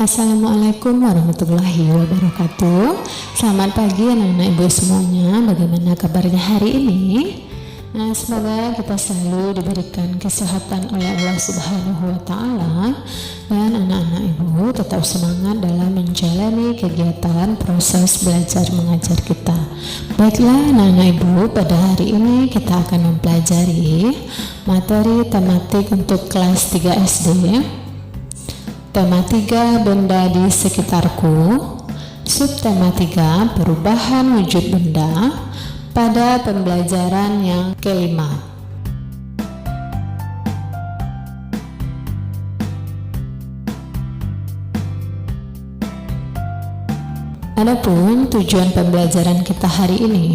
Assalamualaikum warahmatullahi wabarakatuh. Selamat pagi anak-anak ibu semuanya. Bagaimana kabarnya hari ini? Semoga kita selalu diberikan kesehatan oleh Allah Subhanahu wa Ta'ala, dan anak-anak ibu tetap semangat dalam menjalani kegiatan proses belajar mengajar kita. Baiklah anak-anak ibu, pada hari ini kita akan mempelajari materi tematik untuk kelas 3 SD. Tema 3, benda di sekitarku. Subtema 3, perubahan wujud benda pada pembelajaran yang kelima. Adapun tujuan pembelajaran kita hari ini,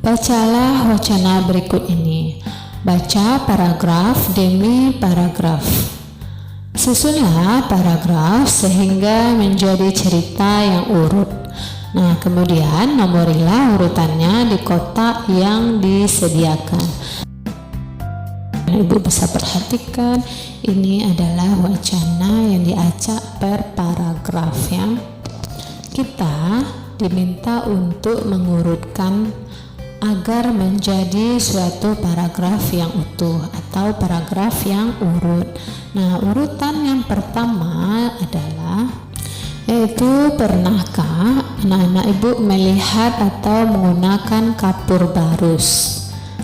bacalah wacana berikut ini. Baca paragraf demi paragraf. Susunlah paragraf sehingga menjadi cerita yang urut. Nah, kemudian nomorilah urutannya di kotak yang disediakan. Ibu bisa perhatikan, ini adalah wacana yang diacak per paragraf ya. Kita diminta untuk mengurutkan agar menjadi suatu paragraf yang utuh atau paragraf yang urut. Nah, urutan yang pertama adalah yaitu, pernahkah anak-anak ibu melihat atau menggunakan kapur barus?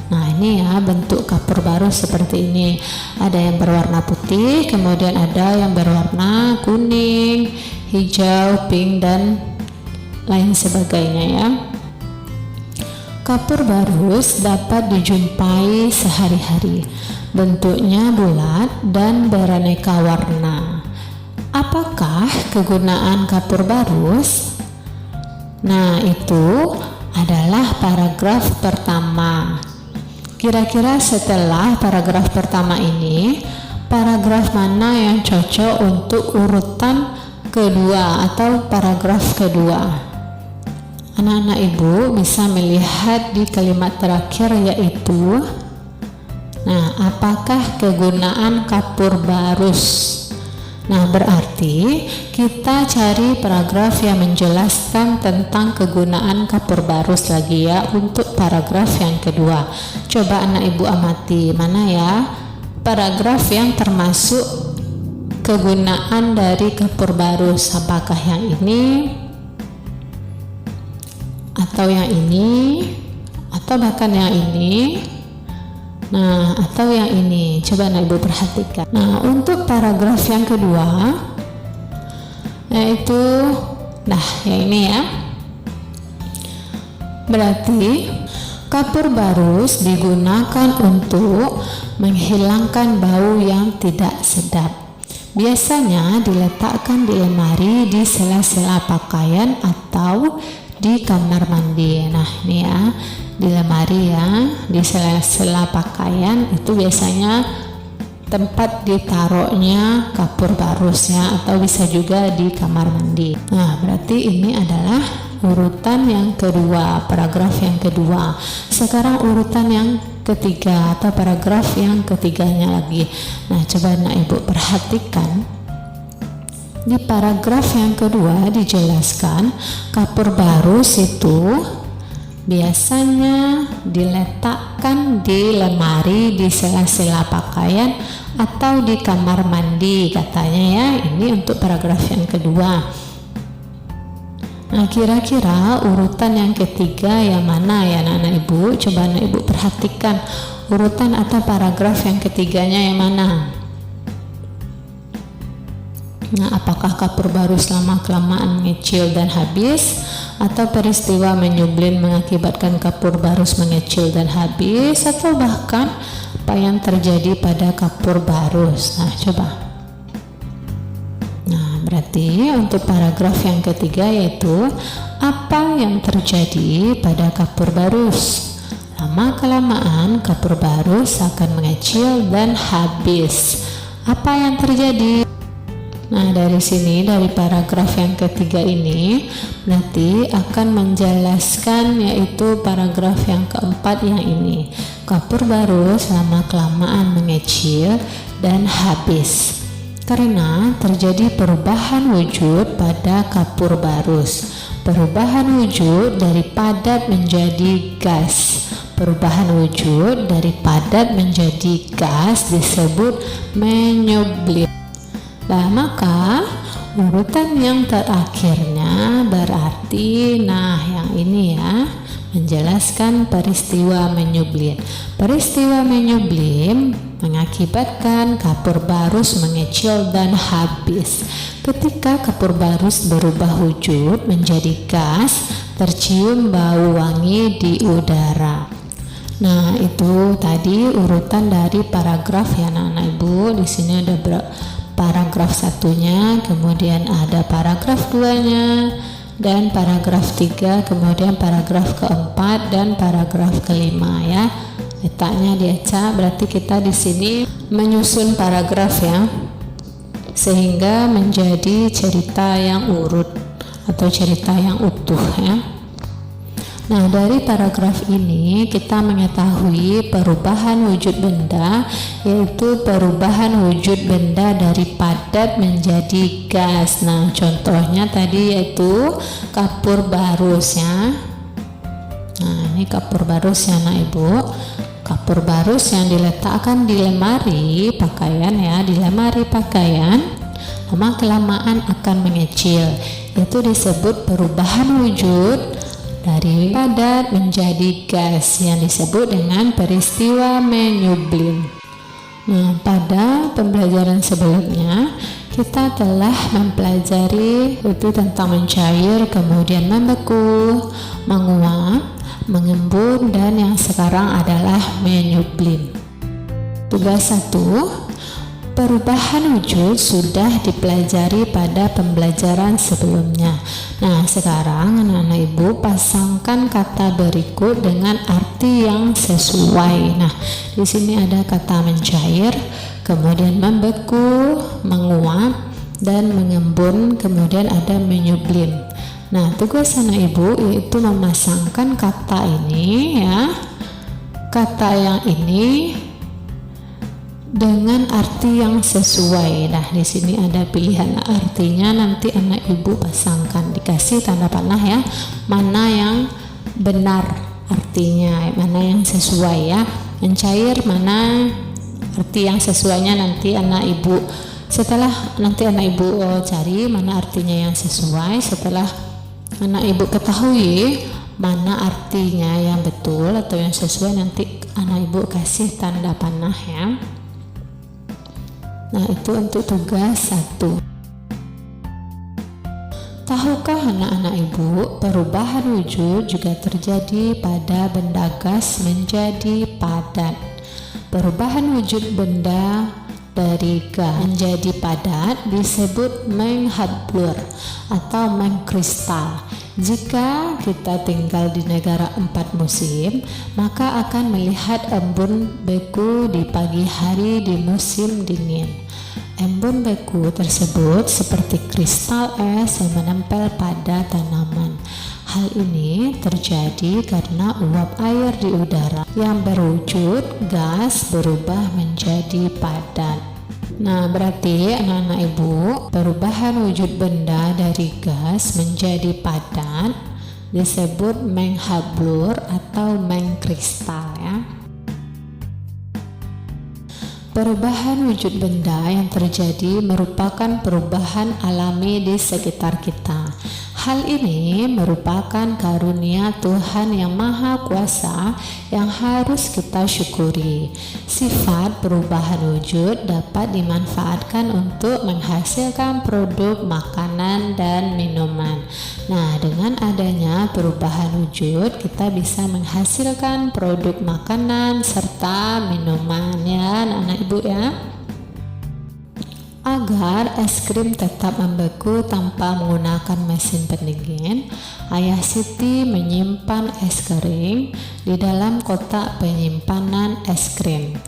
Nah, ini ya bentuk kapur barus seperti ini. Ada yang berwarna putih, kemudian ada yang berwarna kuning, hijau, pink, dan lain sebagainya ya. Kapur barus dapat dijumpai sehari-hari. Bentuknya bulat dan beraneka warna. Apakah kegunaan kapur barus? Nah, itu adalah paragraf pertama. Kira-kira setelah paragraf pertama ini, paragraf mana yang cocok untuk urutan kedua atau paragraf kedua? Anak-anak ibu bisa melihat di kalimat terakhir, yaitu, nah, apakah kegunaan kapur barus? Nah, berarti kita cari paragraf yang menjelaskan tentang kegunaan kapur barus lagi ya untuk paragraf yang kedua. Coba anak ibu amati, mana ya paragraf yang termasuk kegunaan dari kapur barus? Apakah yang ini, atau yang ini, atau bahkan yang ini, nah, atau yang ini? Coba anak ibu perhatikan. Nah, untuk paragraf yang kedua, yaitu, nah, yang ini ya. Berarti kapur barus digunakan untuk menghilangkan bau yang tidak sedap. Biasanya diletakkan di lemari, di sela-sela pakaian, atau di kamar mandi. Nah, ini ya, di lemari ya, di sela-sela pakaian itu biasanya tempat ditaruhnya kapur barusnya, atau bisa juga di kamar mandi. Nah, berarti ini adalah urutan yang kedua, paragraf yang kedua. Sekarang urutan yang ketiga atau paragraf yang ketiganya lagi. Nah, coba anak ibu perhatikan. Di paragraf yang kedua dijelaskan kapur barus itu biasanya diletakkan di lemari, di sela-sela pakaian, atau di kamar mandi katanya ya. Ini untuk paragraf yang kedua. Nah, kira-kira urutan yang ketiga yang mana ya anak-anak ibu? Coba anak ibu perhatikan urutan atau paragraf yang ketiganya yang mana? Nah, apakah kapur barus lama-kelamaan mengecil dan habis, atau peristiwa menyublin mengakibatkan kapur barus mengecil dan habis, atau bahkan apa yang terjadi pada kapur barus? Nah, coba. Nah, berarti untuk paragraf yang ketiga yaitu, apa yang terjadi pada kapur barus? Lama-kelamaan kapur barus akan mengecil dan habis. Apa yang terjadi? Nah, dari sini, dari paragraf yang ketiga ini nanti akan menjelaskan, yaitu paragraf yang keempat yang ini. Kapur barus lama kelamaan mengecil dan habis karena terjadi perubahan wujud pada kapur barus. Perubahan wujud dari padat menjadi gas. Perubahan wujud dari padat menjadi gas disebut menyublim. Nah, maka urutan yang terakhirnya berarti, nah yang ini ya, menjelaskan peristiwa menyublim. Peristiwa menyublim mengakibatkan kapur barus mengecil dan habis. Ketika kapur barus berubah wujud menjadi gas, tercium bau wangi di udara. Nah, itu tadi urutan dari paragraf ya anak-anak Ibu. Di sini ada paragraf satunya, kemudian ada paragraf 2-nya, dan paragraf 3, kemudian paragraf keempat dan paragraf kelima ya. Letaknya di acak, berarti kita di sini menyusun paragraf ya, sehingga menjadi cerita yang urut atau cerita yang utuh ya. Nah, dari paragraf ini kita mengetahui perubahan wujud benda, yaitu perubahan wujud benda dari padat menjadi gas. Nah, contohnya tadi yaitu kapur barus ya. Nah, ini kapur barus ya anak Ibu. Kapur barus yang diletakkan di lemari pakaian ya, di lemari pakaian lama kelamaan akan mengecil. Itu disebut perubahan wujud dari padat menjadi gas yang disebut dengan peristiwa menyublim. Nah, pada pembelajaran sebelumnya kita telah mempelajari itu tentang mencair, kemudian membeku, menguap, mengembun, dan yang sekarang adalah menyublim. Tugas 1. Perubahan wujud sudah dipelajari pada pembelajaran sebelumnya. Nah, sekarang anak-anak Ibu pasangkan kata berikut dengan arti yang sesuai. Nah, di sini ada kata mencair, kemudian membeku, menguap, dan mengembun, kemudian ada menyublim. Nah, tugas anak Ibu yaitu memasangkan kata ini ya. Kata yang ini dengan arti yang sesuai. Nah, di sini ada pilihan artinya, nanti anak Ibu pasangkan, dikasih tanda panah ya, mana yang benar artinya, mana yang sesuai ya. Mencair mana arti yang sesuainya, nanti anak Ibu setelah nanti anak Ibu cari mana artinya yang sesuai. Setelah anak Ibu ketahui mana artinya yang betul atau yang sesuai, nanti anak Ibu kasih tanda panah ya. Nah, itu untuk tugas 1. Tahukah anak-anak Ibu, perubahan wujud juga terjadi pada benda gas menjadi padat. Perubahan wujud benda dari gas menjadi padat disebut menghablur atau mengkristal. Jika kita tinggal di negara 4 musim, maka akan melihat embun beku di pagi hari di musim dingin. Embun beku tersebut seperti kristal es yang menempel pada tanaman. Hal ini terjadi karena uap air di udara yang berwujud gas berubah menjadi padat. Nah, berarti anak-anak Ibu, perubahan wujud benda dari gas menjadi padat disebut menghablur atau mengkristal ya. Perubahan wujud benda yang terjadi merupakan perubahan alami di sekitar kita. Hal ini merupakan karunia Tuhan yang Maha Kuasa yang harus kita syukuri. Sifat perubahan wujud dapat dimanfaatkan untuk menghasilkan produk makanan dan minuman. Nah, dengan adanya perubahan wujud, kita bisa menghasilkan produk makanan serta minuman ya, anak-anak Ibu ya. Agar es krim tetap membeku tanpa menggunakan mesin pendingin, Ayah Siti menyimpan es krim di dalam kotak penyimpanan es krim.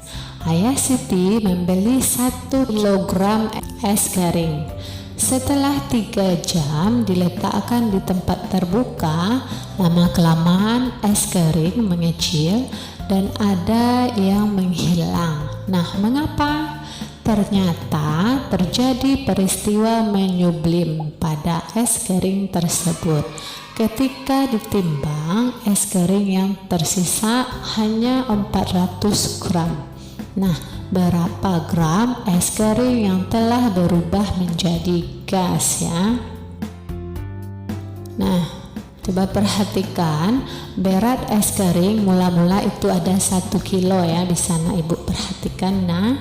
Ayah Siti membeli 1 kilogram es kering. Setelah 3 jam diletakkan di tempat terbuka, lama-kelamaan es kering mengecil dan ada yang menghilang. Nah, mengapa? Ternyata terjadi peristiwa menyublim pada es kering tersebut. Ketika ditimbang, es kering yang tersisa hanya 400 gram. Nah, berapa gram es kering yang telah berubah menjadi gas ya? Nah, coba perhatikan berat es kering mula-mula itu ada 1 kilo ya. Di sana Ibu perhatikan. Nah,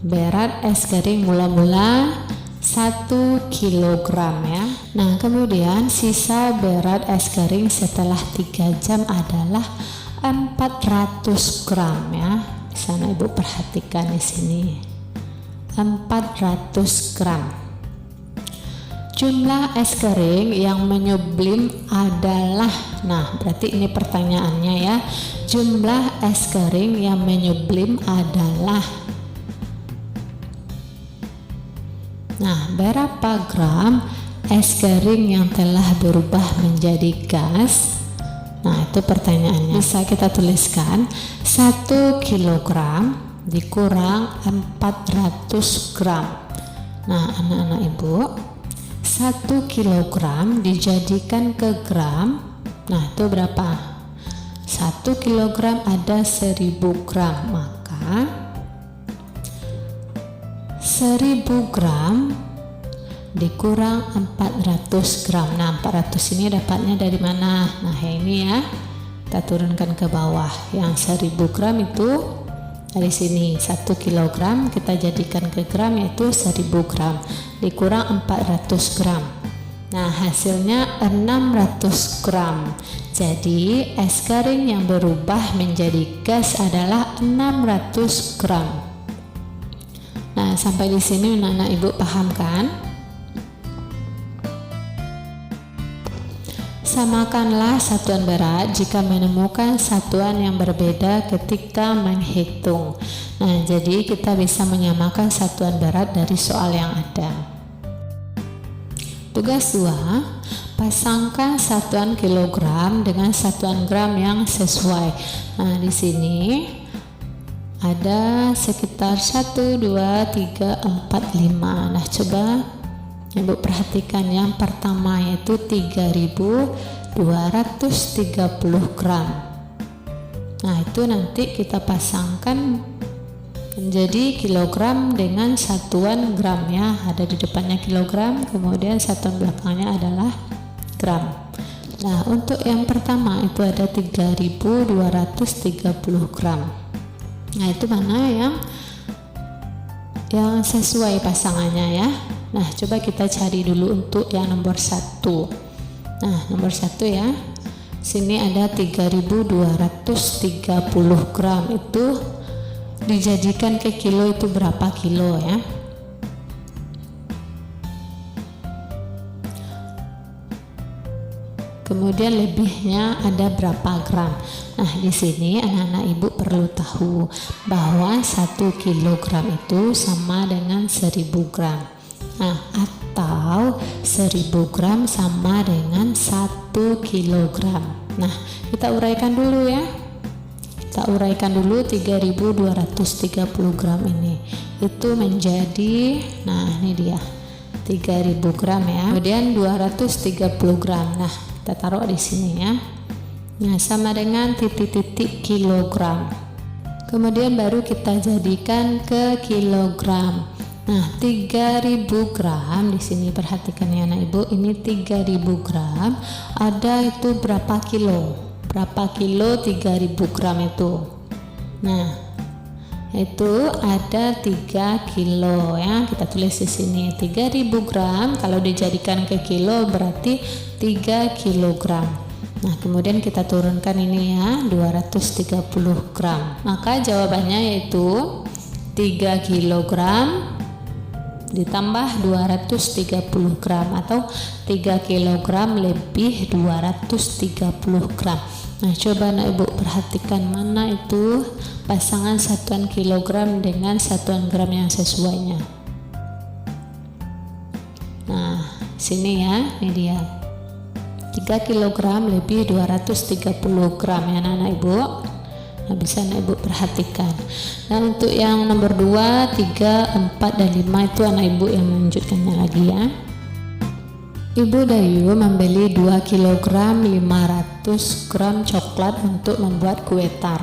berat es kering mula-mula 1 kilogram ya. Nah, kemudian sisa berat es kering setelah 3 jam adalah 400 gram ya. Di sana Ibu perhatikan di sini. 400 gram. Jumlah es kering yang menyublim adalah, nah berarti ini pertanyaannya ya. Jumlah es kering yang menyublim adalah, nah, berapa gram es kering yang telah berubah menjadi gas? Nah, itu pertanyaannya. Bisa kita tuliskan 1 kilogram dikurang 400 gram. Nah, anak-anak Ibu, 1 kilogram dijadikan ke gram. Nah, itu berapa? 1 kilogram ada 1000 gram. Maka 1000 gram dikurang 400 gram. Nah, 400 ini dapatnya dari mana? Nah, ini ya, kita turunkan ke bawah. Yang 1000 gram itu dari sini, 1 kilogram kita jadikan ke gram, yaitu 1000 gram dikurang 400 gram. Nah, hasilnya 600 gram. Jadi es kering yang berubah menjadi gas adalah 600 gram. Nah, sampai di sini anak-anak Ibu paham kan? Samakanlah satuan berat jika menemukan satuan yang berbeda ketika menghitung. Nah, jadi kita bisa menyamakan satuan berat dari soal yang ada. Tugas 2, pasangkan satuan kilogram dengan satuan gram yang sesuai. Nah, di sini ada sekitar 1, 2, 3, 4, 5. Nah, coba Ibu perhatikan yang pertama yaitu 3230 gram. Nah, itu nanti kita pasangkan menjadi kilogram dengan satuan gram ya. Ada di depannya kilogram, kemudian satuan belakangnya adalah gram. Nah, untuk yang pertama itu ada 3230 gram. Nah, itu mana yang sesuai pasangannya ya. Nah, coba kita cari dulu untuk yang nomor 1. Nah, nomor 1 ya. Sini ada 3230 gram. Itu dijadikan ke kilo itu berapa kilo ya? Kemudian lebihnya ada berapa gram? Nah, di sini anak-anak Ibu perlu tahu bahwa 1 kilogram itu sama dengan 1000 gram. Nah, atau 1000 gram sama dengan 1 kilogram. Nah, kita uraikan dulu ya. Kita uraikan dulu 3230 gram ini. Itu menjadi, nah ini dia, 3000 gram ya. Kemudian 230 gram. Nah, kita taruh di sini ya. Nah, sama dengan titik-titik kilogram. Kemudian baru kita jadikan ke kilogram. Nah, 3000 gram di sini perhatikan ya anak Ibu, ini 3000 gram ada itu berapa kilo? Berapa kilo 3000 gram itu? Nah, itu ada 3 kilo ya. Kita tulis di sini 3000 gram kalau dijadikan ke kilo berarti 3 kilogram. Nah, kemudian kita turunkan ini ya, 230 gram. Maka jawabannya yaitu 3 kilogram ditambah 230 gram atau 3 kg lebih 230 gram. Nah, coba anak ibu perhatikan mana itu pasangan satuan kilogram dengan satuan gram yang sesuainya. Nah, sini ya, ini dia. 3 kg lebih 230 gram ya anak ibu. Nah, bisa anak ibu perhatikan. Nah, untuk yang nomor 2, 3, 4, dan 5 itu anak ibu yang melanjutkannya lagi ya. Ibu Dayu membeli 2 kg 500 gram coklat untuk membuat kue tar.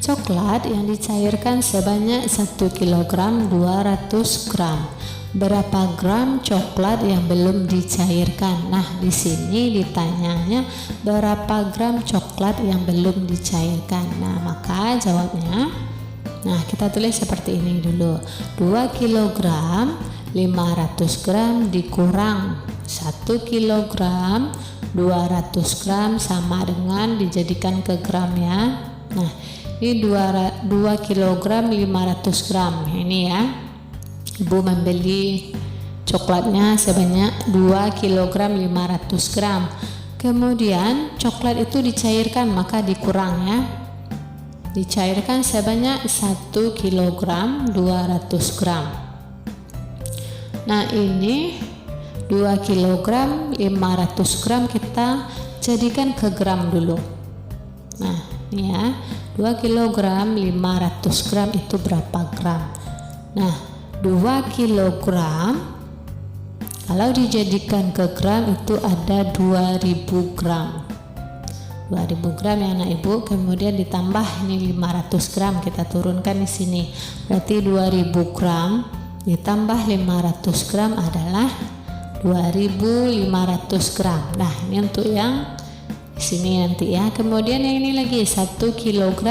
Coklat yang dicairkan sebanyak 1 kg 200 gram. Berapa gram coklat yang belum dicairkan? Nah, di sini ditanyanya berapa gram coklat yang belum dicairkan. Nah, maka jawabnya, nah kita tulis seperti ini dulu. 2 kg 500 gram dikurang 1 kg 200 gram sama dengan dijadikan ke gram ya. Nah, ini 2 kg 500 gram ini ya. Ibu membeli coklatnya sebanyak 2 kg 500 gram. Kemudian coklat itu dicairkan, maka dikurang ya. Dicairkan sebanyak 1 kg 200 gram. Nah, ini 2 kg 500 gram kita jadikan ke gram dulu. Nah, ini ya, 2 kg 500 gram itu berapa gram? Nah, 2 kg kalau dijadikan ke gram itu ada 2000 gram. 2000 gram ya anak ibu. Kemudian ditambah ini 500 gram kita turunkan di sini. Berarti 2000 gram ditambah 500 gram adalah 2500 gram. Nah, ini untuk yang di sini nanti ya. Kemudian yang ini lagi 1 kg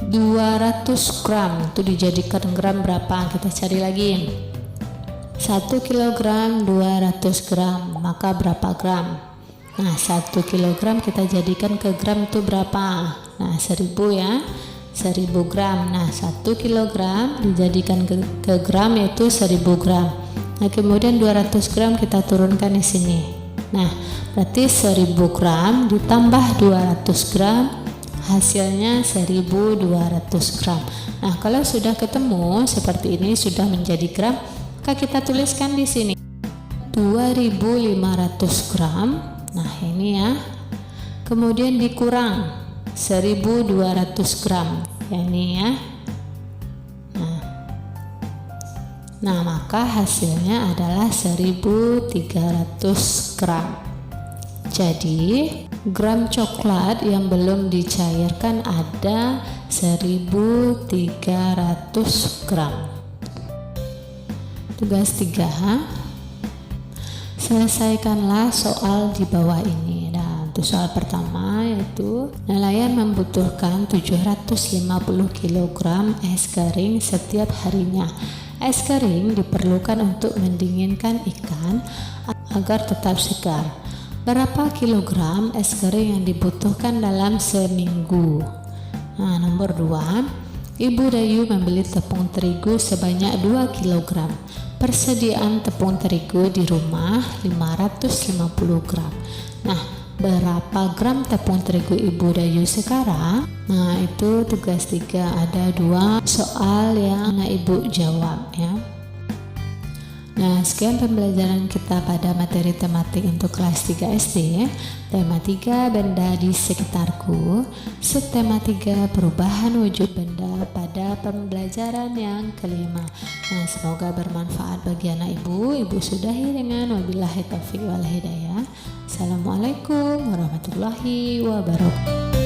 200 gram itu dijadikan gram berapa? Kita cari lagi. 1 kg 200 gram maka berapa gram? Nah, 1 kg kita jadikan ke gram itu berapa? Nah, 1000 ya. 1000 gram. Nah, 1 kg dijadikan ke gram yaitu 1000 gram. Nah, kemudian 200 gram kita turunkan di sini. Nah, berarti 1000 gram ditambah 200 gram hasilnya 1200 gram. Nah, kalau sudah ketemu seperti ini sudah menjadi gram, maka kita tuliskan di sini 2500 gram. Nah, ini ya. Kemudian dikurang 1200 gram. Ya, ini ya. Nah, maka hasilnya adalah 1300 gram. Jadi, gram coklat yang belum dicairkan ada 1300 gram. Tugas 3. Selesaikanlah soal di bawah ini. Nah, untuk soal pertama yaitu nelayan membutuhkan 750 kg es kering setiap harinya. Es kering diperlukan untuk mendinginkan ikan agar tetap segar. Berapa kilogram es kering yang dibutuhkan dalam seminggu? Nah, nomor 2, Ibu Dayu membeli tepung terigu sebanyak 2 kg. Persediaan tepung terigu di rumah 550 gram. Nah, berapa gram tepung terigu Ibu Dayu sekarang? Nah, itu tugas 3. Ada 2 soal yang anak ibu jawab ya. Nah, sekian pembelajaran kita pada materi tematik untuk kelas 3 SD. Tema 3, benda di sekitarku. Subtema 3, perubahan wujud benda pada pembelajaran yang kelima. Nah, semoga bermanfaat bagi anak ibu. Ibu sudahi dengan wabillahi taufiq wal hidayah. Assalamualaikum warahmatullahi wabarakatuh.